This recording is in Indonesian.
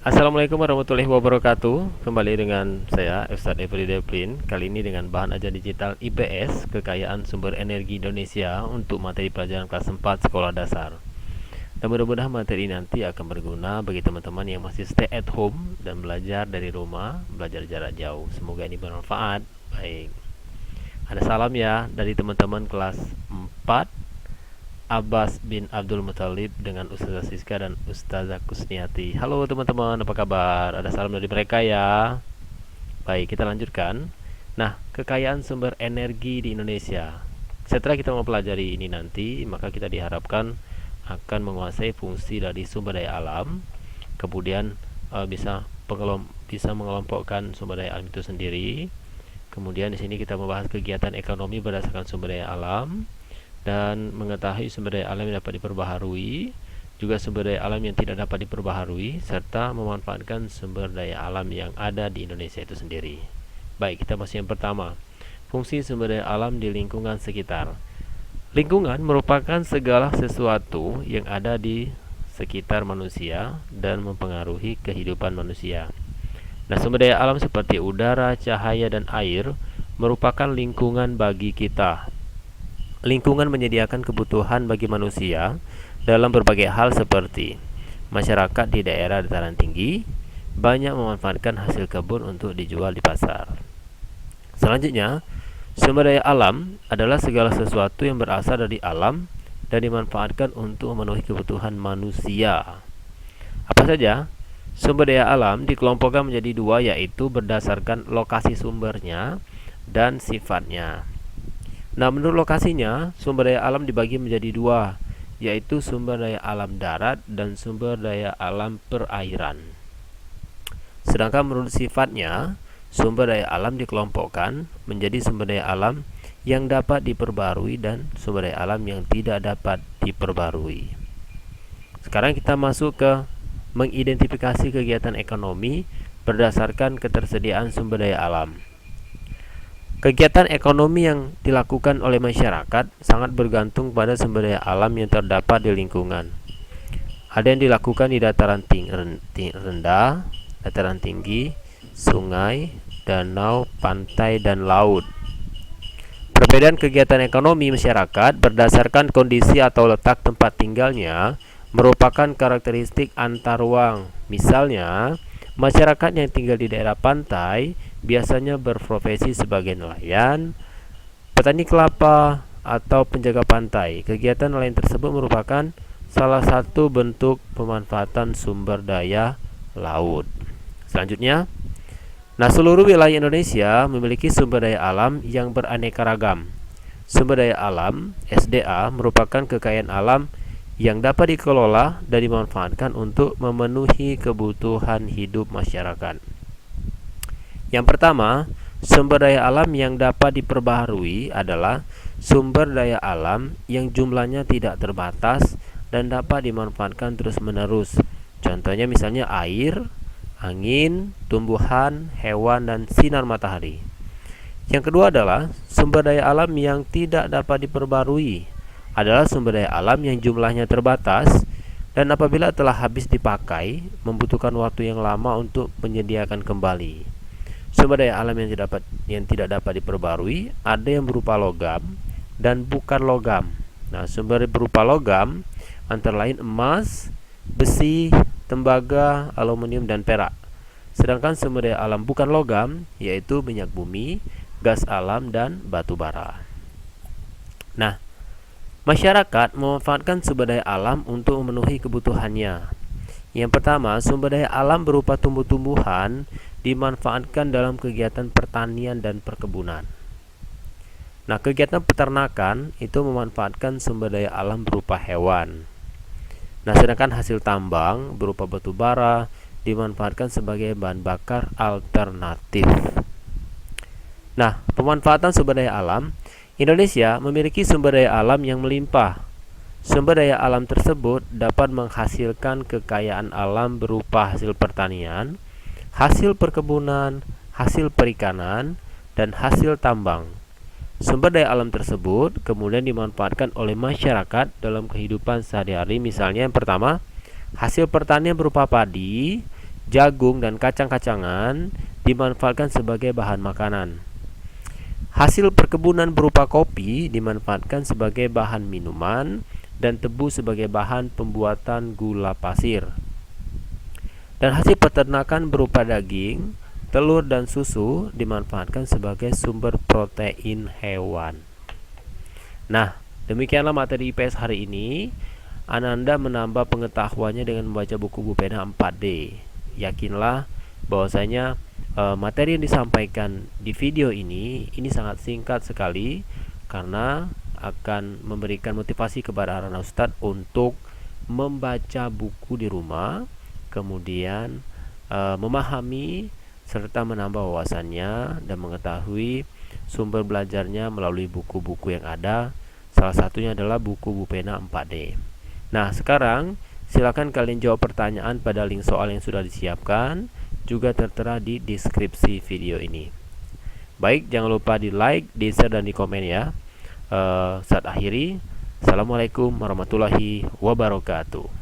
Assalamualaikum warahmatullahi wabarakatuh. Kembali dengan saya Ustadz Everyday Plin. Kali ini dengan bahan ajar digital IPS, Kekayaan Sumber Energi Indonesia untuk materi pelajaran kelas 4 sekolah dasar. Dan mudah-mudahan materi ini nanti akan berguna bagi teman-teman yang masih stay at home dan belajar dari rumah, belajar jarak jauh. Semoga ini bermanfaat. Baik. Ada salam ya dari teman-teman kelas 4, Abbas bin Abdul Muthalib dengan Ustazah Siska dan Ustazah Kusniati. Halo teman-teman, apa kabar? Ada salam dari mereka ya. Baik, kita lanjutkan. Nah, kekayaan sumber energi di Indonesia. Setelah kita mempelajari ini nanti, maka kita diharapkan akan menguasai fungsi dari sumber daya alam, kemudian bisa mengelompokkan sumber daya alam itu sendiri. Kemudian di sini kita membahas kegiatan ekonomi berdasarkan sumber daya alam, dan mengetahui sumber daya alam yang dapat diperbaharui, juga sumber daya alam yang tidak dapat diperbaharui, serta memanfaatkan sumber daya alam yang ada di Indonesia itu sendiri. Baik, kita masuk yang pertama. Fungsi sumber daya alam di lingkungan sekitar. Lingkungan merupakan segala sesuatu yang ada di sekitar manusia dan mempengaruhi kehidupan manusia. Nah, sumber daya alam seperti udara, cahaya, dan air merupakan lingkungan bagi kita. Lingkungan menyediakan kebutuhan bagi manusia dalam berbagai hal seperti masyarakat di daerah dataran tinggi banyak memanfaatkan hasil kebun untuk dijual di pasar. Selanjutnya, sumber daya alam adalah segala sesuatu yang berasal dari alam dan dimanfaatkan untuk memenuhi kebutuhan manusia. Apa saja? Sumber daya alam dikelompokkan menjadi dua, yaitu berdasarkan lokasi sumbernya dan sifatnya. Nah, menurut lokasinya, sumber daya alam dibagi menjadi dua, yaitu sumber daya alam darat dan sumber daya alam perairan. Sedangkan menurut sifatnya, sumber daya alam dikelompokkan menjadi sumber daya alam yang dapat diperbarui dan sumber daya alam yang tidak dapat diperbarui. Sekarang kita masuk ke mengidentifikasi kegiatan ekonomi berdasarkan ketersediaan sumber daya alam. Kegiatan ekonomi yang dilakukan oleh masyarakat sangat bergantung pada sumber daya alam yang terdapat di lingkungan. Ada yang dilakukan di dataran rendah, dataran tinggi, sungai, danau, pantai, dan laut. Perbedaan kegiatan ekonomi masyarakat berdasarkan kondisi atau letak tempat tinggalnya merupakan karakteristik antar ruang. Misalnya, masyarakat yang tinggal di daerah pantai biasanya berprofesi sebagai nelayan, petani kelapa, atau penjaga pantai. Kegiatan lain tersebut merupakan salah satu bentuk pemanfaatan sumber daya laut. Selanjutnya, seluruh wilayah Indonesia memiliki sumber daya alam yang beraneka ragam. Sumber daya alam (SDA) merupakan kekayaan alam yang dapat dikelola dan dimanfaatkan untuk memenuhi kebutuhan hidup masyarakat. Yang pertama, sumber daya alam yang dapat diperbaharui adalah sumber daya alam yang jumlahnya tidak terbatas dan dapat dimanfaatkan terus-menerus. Contohnya misalnya air, angin, tumbuhan, hewan, dan sinar matahari. Yang kedua adalah sumber daya alam yang tidak dapat diperbarui adalah sumber daya alam yang jumlahnya terbatas dan apabila telah habis dipakai membutuhkan waktu yang lama untuk menyediakan kembali. Sumber daya alam yang tidak dapat diperbarui ada yang berupa logam dan bukan logam. Nah, sumber berupa logam antara lain emas, besi, tembaga, aluminium, dan perak. Sedangkan sumber daya alam bukan logam yaitu minyak bumi, gas alam, dan batu bara. Nah, masyarakat memanfaatkan sumber daya alam untuk memenuhi kebutuhannya. Yang pertama, sumber daya alam berupa tumbuh-tumbuhan dimanfaatkan dalam kegiatan pertanian dan perkebunan. Nah, kegiatan peternakan itu memanfaatkan sumber daya alam berupa hewan. Nah, sedangkan hasil tambang berupa batu bara dimanfaatkan sebagai bahan bakar alternatif. Nah, pemanfaatan sumber daya alam, Indonesia memiliki sumber daya alam yang melimpah. Sumber daya alam tersebut dapat menghasilkan kekayaan alam berupa hasil pertanian, hasil perkebunan, hasil perikanan, dan hasil tambang. Sumber daya alam tersebut kemudian dimanfaatkan oleh masyarakat dalam kehidupan sehari-hari. Misalnya yang pertama, hasil pertanian berupa padi jagung, dan kacang-kacangan dimanfaatkan sebagai bahan makanan. Hasil perkebunan berupa kopi dimanfaatkan sebagai bahan minuman dan tebu sebagai bahan pembuatan gula pasir. Dan hasil peternakan berupa daging, telur, dan susu dimanfaatkan sebagai sumber protein hewan. Nah, demikianlah materi IPS hari ini. Ananda menambah pengetahuannya dengan membaca buku Bu Pena 4D. Yakinlah bahwasanya materi yang disampaikan di video ini sangat singkat sekali, karena akan memberikan motivasi kepada anak Ustadz untuk membaca buku di rumah, kemudian memahami serta menambah wawasannya dan mengetahui sumber belajarnya melalui buku-buku yang ada. Salah satunya adalah buku Bu Pena 4D. Nah, sekarang silakan kalian jawab pertanyaan pada link soal yang sudah disiapkan, juga tertera di deskripsi video ini. Baik, jangan lupa di like, di share, dan di komen ya. Saat akhiri, Assalamualaikum warahmatullahi wabarakatuh.